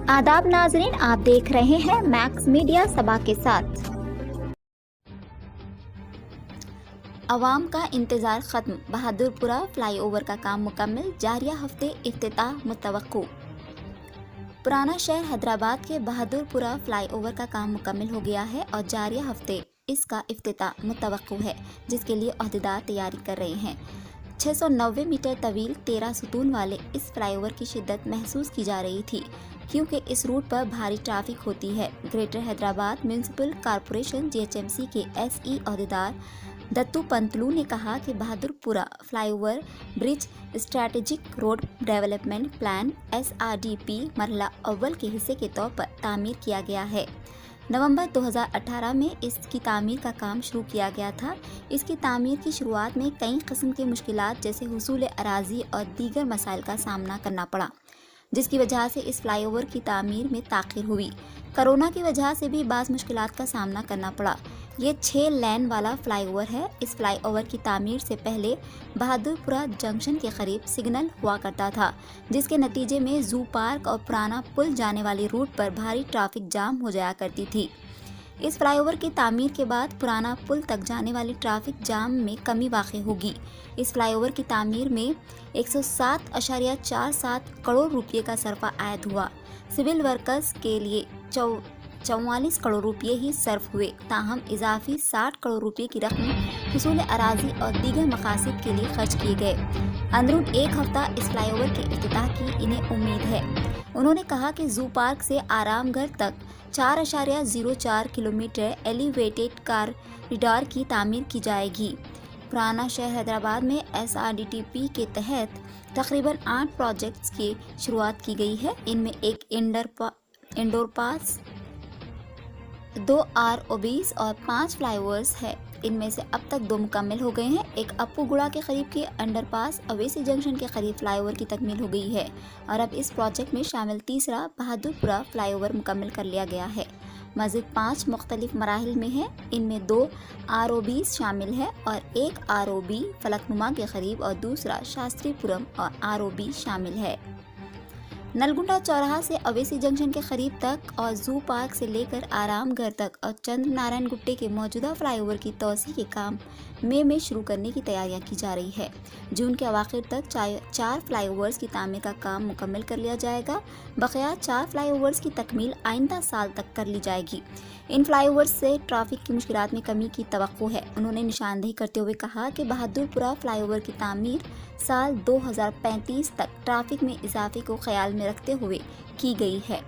आदाब नाजरीन, आप देख रहे हैं मैक्स मीडिया सबा के साथ। अवाम का इंतज़ार ख़त्म, बहादुरपुरा फ्लाईओवर का काम मुकम्मल, जारिया हफ्ते इफ्तिताह मुतवक्को। पुराना शहर हैदराबाद के बहादुरपुरा फ्लाईओवर का काम मुकम्मल हो गया है और जारिया हफ्ते इसका इफ्तिताह मुतवक्को है, जिसके लिए अहदेदार तैयारी कर रहे हैं। 690 मीटर तवील 13 सुतून वाले इस फ्लाईओवर की शिद्दत महसूस की जा रही थी, क्योंकि इस रूट पर भारी ट्रैफिक होती है। Greater Hyderabad municipal corporation GHMC के SE अहदेदार दत्तू पंतलू ने कहा कि Bahadurpura flyover bridge strategic road development plan SRDP मरहला अव्वल के हिस्से के तौर पर तामीर किया गया है। नवंबर 2018 में इसकी तामीर का काम शुरू किया गया था। इसकी तामीर की शुरुआत में कई किस्म के मुश्किलात जैसे हुसूल अराज़ी और दीगर मसाइल का सामना करना पड़ा, जिसकी वजह से इस फ्लाईओवर की तामीर में ताख़ीर हुई। कोरोना की वजह से भी बाज़ मुश्किलात का सामना करना पड़ा। ये 6 लेन वाला फ्लाईओवर है। इस फ्लाईओवर की तामीर से पहले बहादुरपुरा जंक्शन के करीब सिग्नल हुआ करता था, जिसके नतीजे में जू पार्क और पुराना पुल जाने वाली रूट पर भारी ट्रैफिक जाम हो जाया करती थी। इस फ्लाईओवर की तामीर के बाद पुराना पुल तक जाने वाली ट्रैफिक जाम में कमी वाक़ई होगी। इस फ्लाईओवर की तामीर में 107.47 करोड़ रुपये का सरफा आयद हुआ। सिविल वर्कर्स के लिए 44 करोड़ रुपये ही सर्फ हुए, ताहम इजाफी 60 करोड़ रुपये की रकम हुसूल अराज़ी और दीगर मकासद के लिए खर्च किए गए। अंदरून एक हफ्ता इस फ्लाईओवर के इफ्तिताह की इन्हें उम्मीद है। उन्होंने कहा कि जू पार्क से आरामगढ़ तक 4.04 किलोमीटर एलिवेटेड कॉरिडोर की तामीर की जाएगी। पुराना शहर हैदराबाद में SRDP के तहत तकरीबन 8 प्रोजेक्ट्स की शुरुआत की गई है। इनमें एक इंडोर पास, 2 ROBs और 5 फ्लाईओवर्स है। इनमें से अब तक 2 मुकम्मल हो गए हैं। एक अप्पूगुड़ा के करीब के अंडरपास, अवेसी जंक्शन के करीब फ्लाईओवर की तकमील हो गई है और अब इस प्रोजेक्ट में शामिल तीसरा बहादुरपुरा फ्लाईओवर मुकम्मल कर लिया गया है। मज़ीद 5 मुख्तलिफ मराहिल में है। इनमें 2 ROBs शामिल है और एक ROB फलकनुमा के करीब और दूसरा शास्त्रीपुरम और ROB शामिल है। नलगुंडा चौराहा से अवेसी जंक्शन के करीब तक और जू पार्क से लेकर आरामगढ़ तक और चंद्र नारायण गुट्टे के मौजूदा फ्लाईओवर की तोसी के काम मई में शुरू करने की तैयारियां की जा रही है। जून के अवाखिर तक 4 फ्लाईओवर्स की तामीर का काम मुकम्मल कर लिया जाएगा। बक़िया 4 फ्लाईओवर्स की तकमील आइंदा साल तक कर ली जाएगी। इन फ्लाईओवर्स से ट्रैफिक की मुश्किलात में कमी की तवक्को है। उन्होंने निशानदेही करते हुए कहा कि बहादुरपुरा फ्लाईओवर की तामीर साल 2035 तक ट्रैफिक में इजाफे को ख्याल में रखते हुए की गई है।